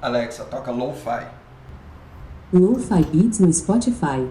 Alexa, toca Lo-Fi. Lo-Fi Beats no Spotify.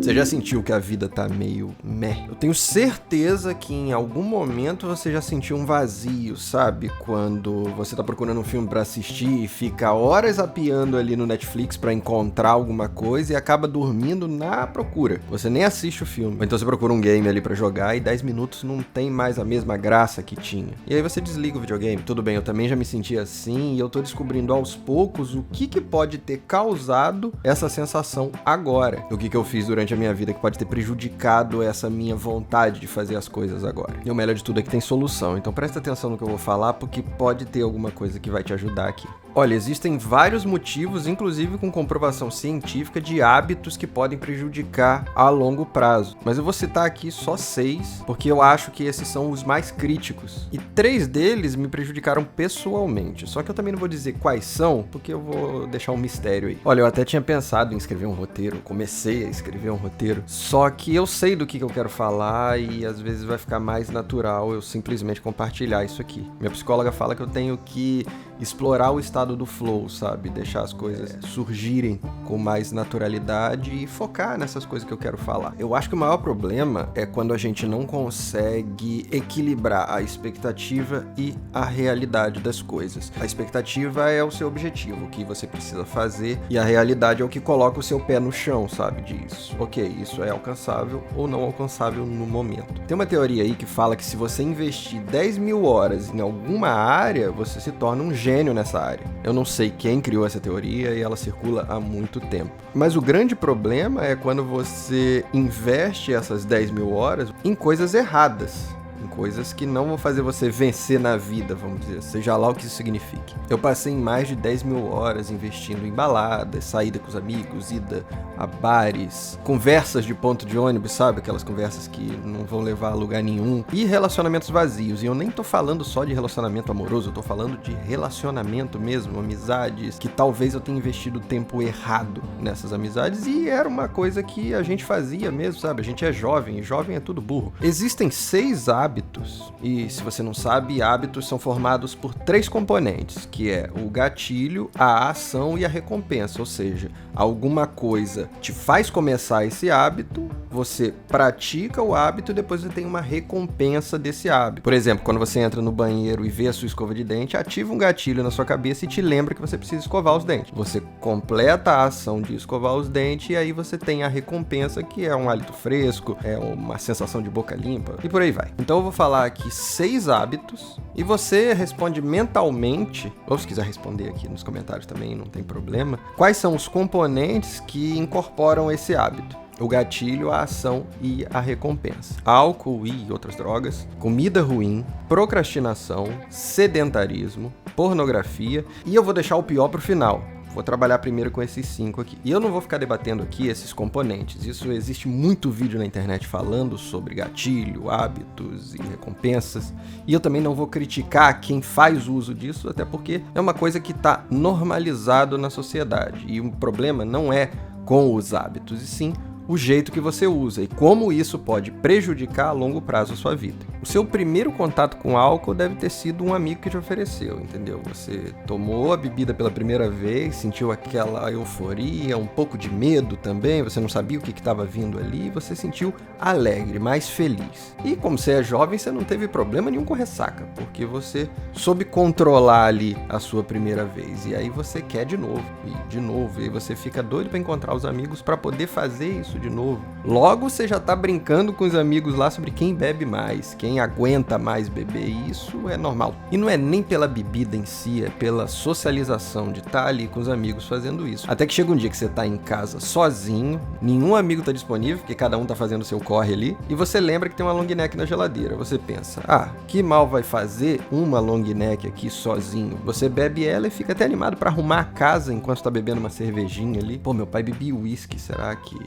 Você já sentiu que a vida tá meio meh? Eu tenho certeza que em algum momento você já sentiu um vazio, sabe? Quando você tá procurando um filme pra assistir e fica horas zapeando ali no Netflix pra encontrar alguma coisa e acaba dormindo na procura. Você nem assiste o filme. Ou então você procura um game ali pra jogar e 10 minutos não tem mais a mesma graça que tinha. E aí você desliga o videogame. Tudo bem, eu também já me senti assim e eu tô descobrindo aos poucos o que pode ter causado essa sensação agora. O que eu fiz durante a minha vida que pode ter prejudicado essa minha vontade de fazer as coisas agora. E o melhor de tudo é que tem solução, então presta atenção no que eu vou falar, porque pode ter alguma coisa que vai te ajudar aqui. Olha, existem vários motivos, inclusive com comprovação científica, de hábitos que podem prejudicar a longo prazo. Mas eu vou citar aqui só 6, porque eu acho que esses são os mais críticos. E 3 deles me prejudicaram pessoalmente. Só que eu também não vou dizer quais são, porque eu vou deixar um mistério aí. Olha, eu até tinha pensado em escrever um roteiro, comecei a escrever um roteiro, só que eu sei do que eu quero falar e às vezes vai ficar mais natural eu simplesmente compartilhar isso aqui. Minha psicóloga fala que eu tenho que explorar o estado do flow, sabe? Deixar as coisas surgirem com mais naturalidade e focar nessas coisas que eu quero falar. Eu acho que o maior problema é quando a gente não consegue equilibrar a expectativa e a realidade das coisas. A expectativa é o seu objetivo, o que você precisa fazer, e a realidade é o que coloca o seu pé no chão, sabe? Diz, ok, isso é alcançável ou não alcançável no momento. Tem uma teoria aí que fala que se você investir 10 mil horas em alguma área, você se torna um gênio nessa área. Eu não sei quem criou essa teoria e ela circula há muito tempo. Mas o grande problema é quando você investe essas 10 mil horas em coisas erradas. Em coisas que não vão fazer você vencer na vida, vamos dizer, seja lá o que isso signifique. Eu passei mais de 10 mil horas investindo em baladas, saída com os amigos, ida a bares, conversas de ponto de ônibus, sabe? Aquelas conversas que não vão levar a lugar nenhum. E relacionamentos vazios. E eu nem tô falando só de relacionamento amoroso, eu tô falando de relacionamento mesmo, amizades, que talvez eu tenha investido tempo errado nessas amizades e era uma coisa que a gente fazia mesmo, sabe? A gente é jovem, e jovem é tudo burro. Existem 6 hábitos, e se você não sabe, hábitos são formados por 3 componentes, que é o gatilho, a ação e a recompensa, ou seja, alguma coisa te faz começar esse hábito, você pratica o hábito e depois você tem uma recompensa desse hábito. Por exemplo, quando você entra no banheiro e vê a sua escova de dente, ativa um gatilho na sua cabeça e te lembra que você precisa escovar os dentes. Você completa a ação de escovar os dentes e aí você tem a recompensa, que é um hálito fresco, é uma sensação de boca limpa e por aí vai. Então eu vou falar aqui 6 hábitos e você responde mentalmente, ou se quiser responder aqui nos comentários também, não tem problema, quais são os componentes que incorporam esse hábito. O gatilho, a ação e a recompensa. Álcool e outras drogas, comida ruim, procrastinação, sedentarismo, pornografia, e eu vou deixar o pior pro final. Vou trabalhar primeiro com esses 5 aqui. E eu não vou ficar debatendo aqui esses componentes. Isso existe muito vídeo na internet falando sobre gatilho, hábitos e recompensas. E eu também não vou criticar quem faz uso disso, até porque é uma coisa que está normalizado na sociedade. E o problema não é com os hábitos, e sim o jeito que você usa e como isso pode prejudicar a longo prazo a sua vida. O seu primeiro contato com álcool deve ter sido um amigo que te ofereceu, entendeu? Você tomou a bebida pela primeira vez, sentiu aquela euforia, um pouco de medo também, você não sabia o que estava vindo ali, você sentiu alegre, mais feliz. E como você é jovem, você não teve problema nenhum com ressaca, porque você soube controlar ali a sua primeira vez. E aí você quer de novo, e você fica doido para encontrar os amigos para poder fazer isso de novo. Logo você já tá brincando com os amigos lá sobre quem bebe mais, quem aguenta mais beber, e isso é normal. E não é nem pela bebida em si, é pela socialização de estar ali com os amigos fazendo isso. Até que chega um dia que você tá em casa sozinho, nenhum amigo tá disponível, porque cada um tá fazendo o seu corre ali, e você lembra que tem uma long neck na geladeira. Você pensa, que mal vai fazer uma long neck aqui sozinho? Você bebe ela e fica até animado pra arrumar a casa enquanto tá bebendo uma cervejinha ali. Pô, meu pai bebia uísque, será que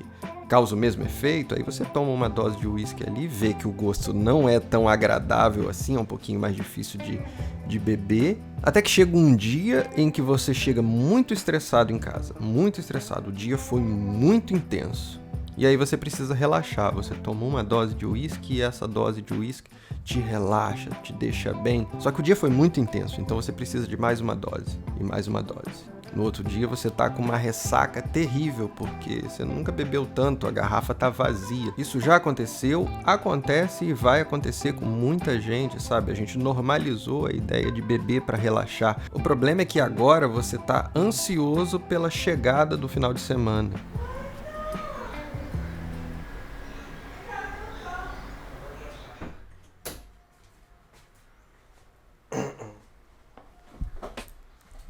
causa o mesmo efeito, aí você toma uma dose de uísque ali, vê que o gosto não é tão agradável assim, é um pouquinho mais difícil de beber, até que chega um dia em que você chega muito estressado em casa, muito estressado, o dia foi muito intenso. E aí você precisa relaxar, você toma uma dose de uísque e essa dose de uísque te relaxa, te deixa bem. Só que o dia foi muito intenso, então você precisa de mais uma dose e mais uma dose. No outro dia você tá com uma ressaca terrível, porque você nunca bebeu tanto, a garrafa tá vazia. Isso já aconteceu, acontece e vai acontecer com muita gente, sabe? A gente normalizou a ideia de beber para relaxar. O problema é que agora você tá ansioso pela chegada do final de semana.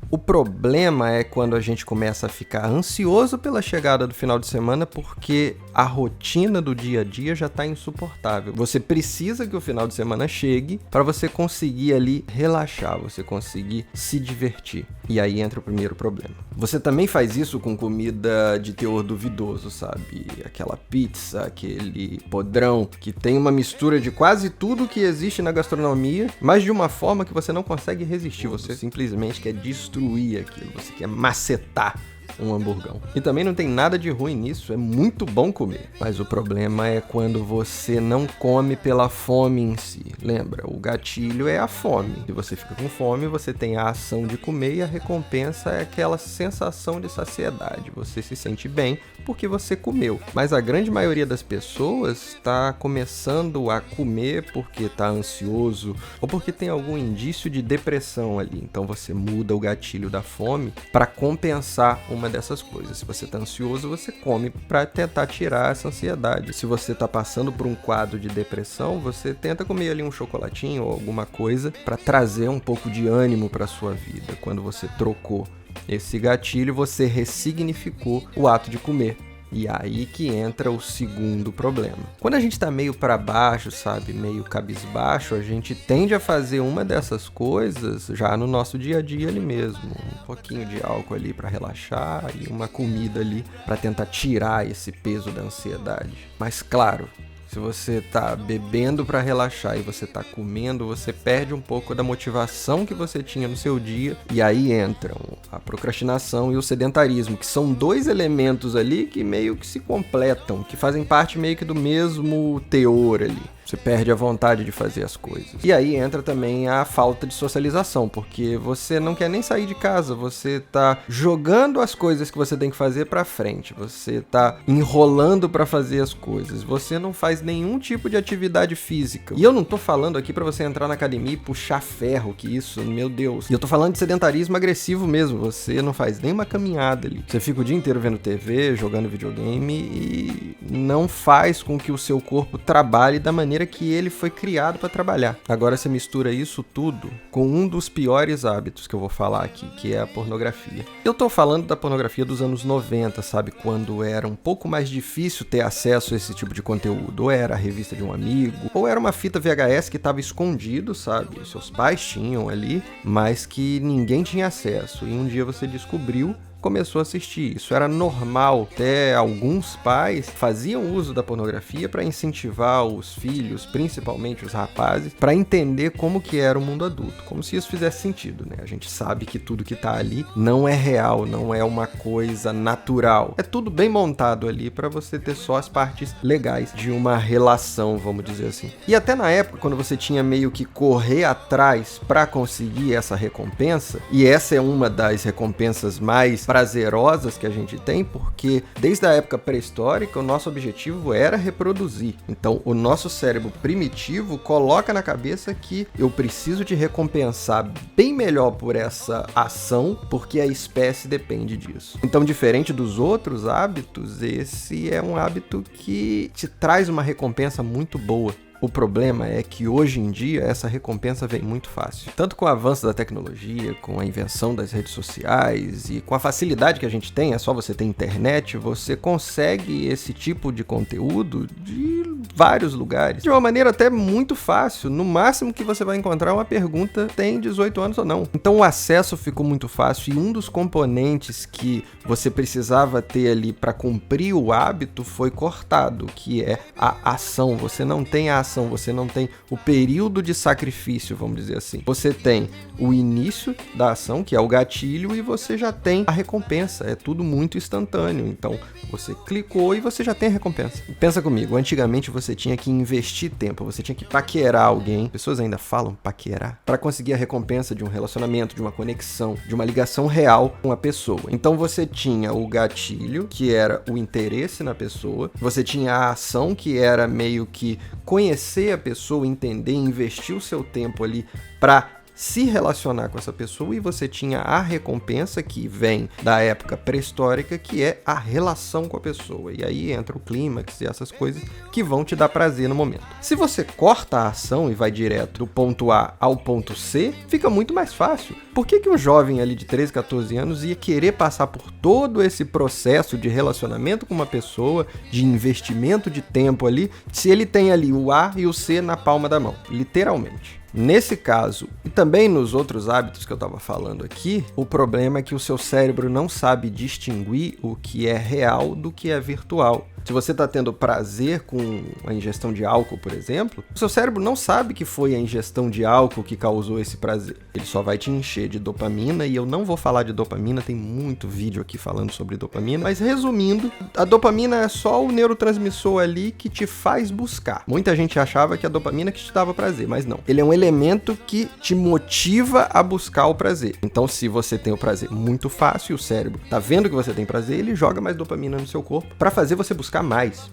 O problema é quando a gente começa a ficar ansioso pela chegada do final de semana porque a rotina do dia a dia já está insuportável. Você precisa que o final de semana chegue para você conseguir ali relaxar, você conseguir se divertir. E aí entra o primeiro problema. Você também faz isso com comida de teor duvidoso, sabe? Aquela pizza, aquele podrão que tem uma mistura de quase tudo que existe na gastronomia, mas de uma forma que você não consegue resistir. Você simplesmente quer destruir aquilo, você quer macetar um hamburgão. E também não tem nada de ruim nisso, é muito bom comer. Mas o problema é quando você não come pela fome em si. Lembra, o gatilho é a fome. Se você fica com fome, você tem a ação de comer e a recompensa é aquela sensação de saciedade. Você se sente bem porque você comeu. Mas a grande maioria das pessoas está começando a comer porque está ansioso ou porque tem algum indício de depressão ali. Então você muda o gatilho da fome para compensar uma dessas coisas. Se você está ansioso, você come para tentar tirar essa ansiedade. Se você está passando por um quadro de depressão, você tenta comer ali um chocolatinho ou alguma coisa para trazer um pouco de ânimo para sua vida. Quando você trocou esse gatilho, você ressignificou o ato de comer. E aí que entra o segundo problema. Quando a gente tá meio para baixo, sabe, meio cabisbaixo, a gente tende a fazer uma dessas coisas já no nosso dia a dia ali mesmo. Um pouquinho de álcool ali para relaxar e uma comida ali para tentar tirar esse peso da ansiedade. Mas claro, se você tá bebendo para relaxar e você tá comendo, você perde um pouco da motivação que você tinha no seu dia. E aí entram a procrastinação e o sedentarismo, que são dois elementos ali que meio que se completam, que fazem parte meio que do mesmo teor ali. Você perde a vontade de fazer as coisas. E aí entra também a falta de socialização, porque você não quer nem sair de casa, você tá jogando as coisas que você tem que fazer pra frente, você tá enrolando pra fazer as coisas, você não faz nenhum tipo de atividade física. E eu não tô falando aqui pra você entrar na academia e puxar ferro, que isso, meu Deus. E eu tô falando de sedentarismo agressivo mesmo, você não faz nem uma caminhada ali. Você fica o dia inteiro vendo TV, jogando videogame e não faz com que o seu corpo trabalhe da maneira que ele foi criado para trabalhar. Agora você mistura isso tudo com um dos piores hábitos que eu vou falar aqui, que é a pornografia. Eu tô falando da pornografia dos anos 90, sabe? Quando era um pouco mais difícil ter acesso a esse tipo de conteúdo. Ou era a revista de um amigo, ou era uma fita VHS que estava escondido, sabe? Seus pais tinham ali, mas que ninguém tinha acesso. E um dia você descobriu, começou a assistir. Isso era normal. Até alguns pais faziam uso da pornografia para incentivar os filhos, principalmente os rapazes, para entender como que era o mundo adulto. Como se isso fizesse sentido, né? A gente sabe que tudo que tá ali não é real, não é uma coisa natural. É tudo bem montado ali para você ter só as partes legais de uma relação, vamos dizer assim. E até na época, quando você tinha meio que correr atrás para conseguir essa recompensa, e essa é uma das recompensas mais prazerosas que a gente tem, porque desde a época pré-histórica o nosso objetivo era reproduzir. Então o nosso cérebro primitivo coloca na cabeça que eu preciso de recompensar bem melhor por essa ação, porque a espécie depende disso. Então, diferente dos outros hábitos, esse é um hábito que te traz uma recompensa muito boa. O problema é que hoje em dia essa recompensa vem muito fácil. Tanto com o avanço da tecnologia, com a invenção das redes sociais e com a facilidade que a gente tem, é só você ter internet, você consegue esse tipo de conteúdo de vários lugares, de uma maneira até muito fácil. No máximo que você vai encontrar uma pergunta: tem 18 anos ou não? Então o acesso ficou muito fácil, e um dos componentes que você precisava ter ali para cumprir o hábito foi cortado, que é a ação. Você não tem a ação, você não tem o período de sacrifício, vamos dizer assim. Você tem o início da ação, que é o gatilho, e você já tem a recompensa. É tudo muito instantâneo. Então você clicou e você já tem a recompensa. Pensa comigo, antigamente você tinha que investir tempo, você tinha que paquerar alguém, pessoas ainda falam paquerar, para conseguir a recompensa de um relacionamento, de uma conexão, de uma ligação real com a pessoa. Então você tinha o gatilho, que era o interesse na pessoa, você tinha a ação, que era meio que conhecer a pessoa, entender, investir o seu tempo ali para se relacionar com essa pessoa, e você tinha a recompensa, que vem da época pré-histórica, que é a relação com a pessoa. E aí entra o clímax e essas coisas que vão te dar prazer no momento. Se você corta a ação e vai direto do ponto A ao ponto C, fica muito mais fácil. Por que um jovem ali de 13, 14 anos ia querer passar por todo esse processo de relacionamento com uma pessoa, de investimento de tempo ali, se ele tem ali o A e o C na palma da mão, literalmente? Nesse caso, e também nos outros hábitos que eu estava falando aqui, o problema é que o seu cérebro não sabe distinguir o que é real do que é virtual. Se você está tendo prazer com a ingestão de álcool, por exemplo, o seu cérebro não sabe que foi a ingestão de álcool que causou esse prazer. Ele só vai te encher de dopamina, e eu não vou falar de dopamina, tem muito vídeo aqui falando sobre dopamina, mas resumindo, a dopamina é só o neurotransmissor ali que te faz buscar. Muita gente achava que a dopamina que te dava prazer, mas não. Ele é um elemento que te motiva a buscar o prazer. Então, se você tem o prazer muito fácil, o cérebro tá vendo que você tem prazer, ele joga mais dopamina no seu corpo para fazer você buscar mais,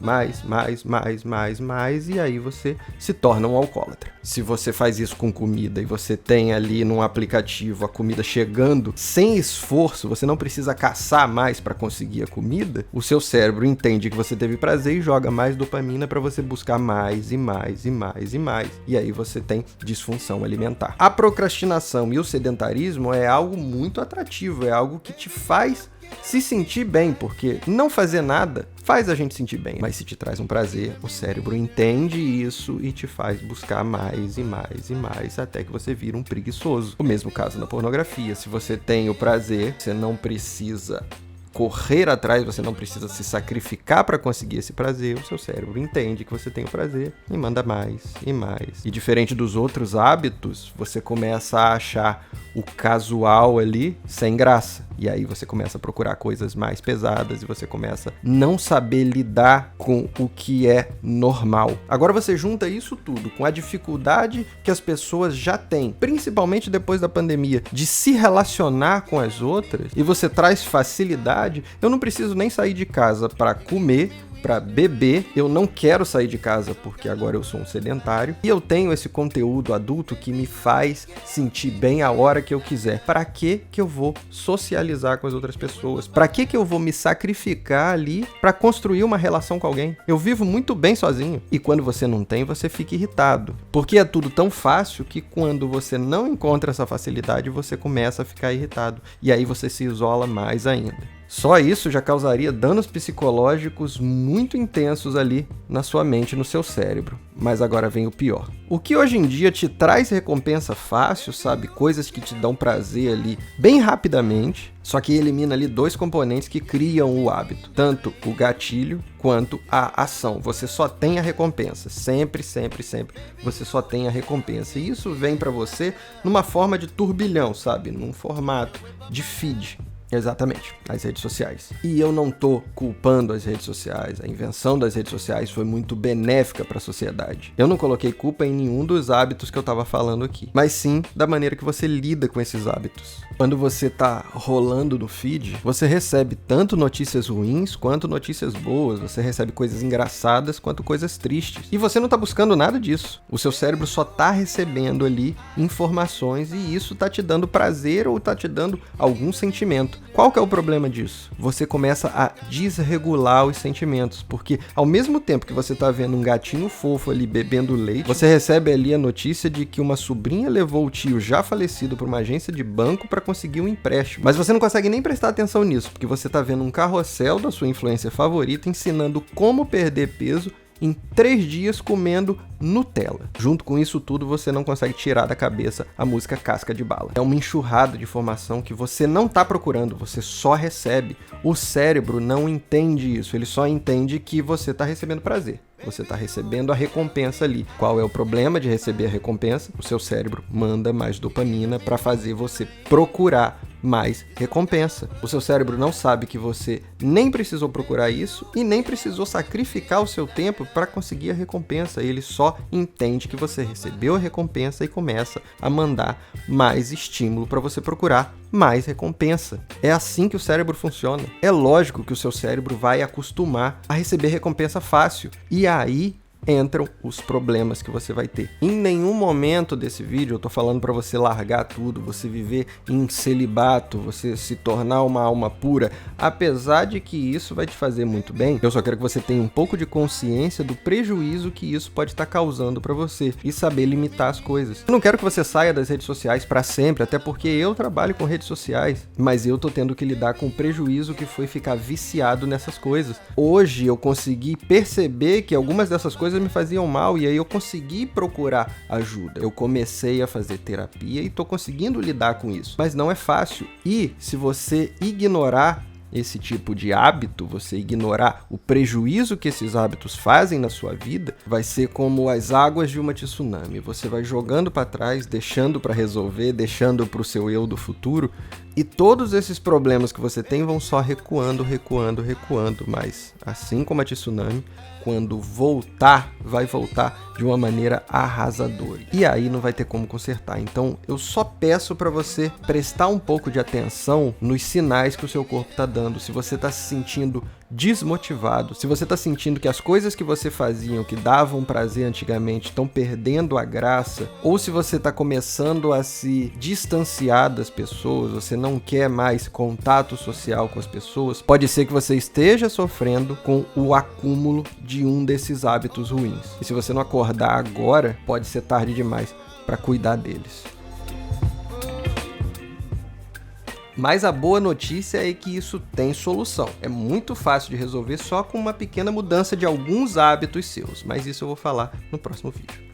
e aí você se torna um alcoólatra. Se você faz isso com comida e você tem ali num aplicativo a comida chegando sem esforço, você não precisa caçar mais para conseguir a comida, o seu cérebro entende que você teve prazer e joga mais dopamina para você buscar mais e mais. E aí você tem disfunção alimentar. A procrastinação e o sedentarismo é algo muito atrativo, é algo que te faz se sentir bem, porque não fazer nada faz a gente sentir bem, mas se te traz um prazer, o cérebro entende isso e te faz buscar mais e mais, até que você vira um preguiçoso. O mesmo caso na pornografia. Se você tem o prazer, você não precisa correr atrás, você não precisa se sacrificar para conseguir esse prazer, o seu cérebro entende que você tem o prazer e manda mais e mais. E diferente dos outros hábitos, você começa a achar o casual ali sem graça. E aí você começa a procurar coisas mais pesadas e você começa a não saber lidar com o que é normal. Agora você junta isso tudo com a dificuldade que as pessoas já têm, principalmente depois da pandemia, de se relacionar com as outras, e você traz facilidade. Eu não preciso nem sair de casa para comer, para beber, eu não quero sair de casa porque agora eu sou um sedentário, e eu tenho esse conteúdo adulto que me faz sentir bem a hora que eu quiser. Para que eu vou socializar com as outras pessoas? Para que eu vou me sacrificar ali para construir uma relação com alguém? Eu vivo muito bem sozinho. E quando você não tem, você fica irritado, porque é tudo tão fácil que quando você não encontra essa facilidade, você começa a ficar irritado, e aí você se isola mais ainda. Só isso já causaria danos psicológicos muito intensos ali na sua mente, no seu cérebro. Mas agora vem o pior. O que hoje em dia te traz recompensa fácil, sabe? Coisas que te dão prazer ali bem rapidamente, só que elimina ali dois componentes que criam o hábito. Tanto o gatilho quanto a ação. Você só tem a recompensa. Sempre você só tem a recompensa. E isso vem pra você numa forma de turbilhão, sabe? Num formato de feed. Exatamente, as redes sociais. E eu não tô culpando as redes sociais. A invenção das redes sociais foi muito benéfica para a sociedade. Eu não coloquei culpa em nenhum dos hábitos que eu tava falando aqui, mas sim da maneira que você lida com esses hábitos. Quando você tá rolando no feed, você recebe tanto notícias ruins quanto notícias boas. Você recebe coisas engraçadas quanto coisas tristes. E você não tá buscando nada disso. O seu cérebro só tá recebendo ali informações, e isso tá te dando prazer ou tá te dando algum sentimento. Qual que é o problema disso? Você começa a desregular os sentimentos, porque ao mesmo tempo que você tá vendo um gatinho fofo ali bebendo leite, você recebe ali a notícia de que uma sobrinha levou o tio já falecido para uma agência de banco para conseguir um empréstimo. Mas você não consegue nem prestar atenção nisso, porque você tá vendo um carrossel da sua influencer favorita ensinando como perder peso em 3 dias comendo Nutella. Junto com isso tudo, você não consegue tirar da cabeça a música Casca de Bala. É uma enxurrada de informação que você não está procurando, você só recebe. O cérebro não entende isso, ele só entende que você está recebendo prazer. Você está recebendo a recompensa ali. Qual é o problema de receber a recompensa? O seu cérebro manda mais dopamina para fazer você procurar mais recompensa. O seu cérebro não sabe que você nem precisou procurar isso e nem precisou sacrificar o seu tempo para conseguir a recompensa. Ele só entende que você recebeu a recompensa e começa a mandar mais estímulo para você procurar mais recompensa. É assim que o cérebro funciona. É lógico que o seu cérebro vai acostumar a receber recompensa fácil. E aí entram os problemas que você vai ter. Em nenhum momento desse vídeo eu tô falando para você largar tudo, você viver em celibato, você se tornar uma alma pura, apesar de que isso vai te fazer muito bem. Eu só quero que você tenha um pouco de consciência do prejuízo que isso pode estar causando para você e saber limitar as coisas. Eu não quero que você saia das redes sociais para sempre, até porque eu trabalho com redes sociais, mas eu tô tendo que lidar com o prejuízo que foi ficar viciado nessas coisas. Hoje eu consegui perceber que algumas dessas coisas me faziam mal e aí eu consegui procurar ajuda. Eu comecei a fazer terapia e tô conseguindo lidar com isso. Mas não é fácil. E se você ignorar esse tipo de hábito, você ignorar o prejuízo que esses hábitos fazem na sua vida, vai ser como as águas de uma tsunami. Você vai jogando para trás, deixando para resolver, deixando para o seu eu do futuro, e todos esses problemas que você tem vão só recuando, mas assim como a tsunami, quando voltar, vai voltar de uma maneira arrasadora. E aí não vai ter como consertar. Então eu só peço para você prestar um pouco de atenção nos sinais que o seu corpo está dando. Se você está se sentindo desmotivado, se você está sentindo que as coisas que você fazia, que davam prazer antigamente, estão perdendo a graça, ou se você está começando a se distanciar das pessoas, você não quer mais contato social com as pessoas, pode ser que você esteja sofrendo com o acúmulo de um desses hábitos ruins. E se você não acordar agora, pode ser tarde demais para cuidar deles. Mas a boa notícia é que isso tem solução. É muito fácil de resolver só com uma pequena mudança de alguns hábitos seus, mas isso eu vou falar no próximo vídeo.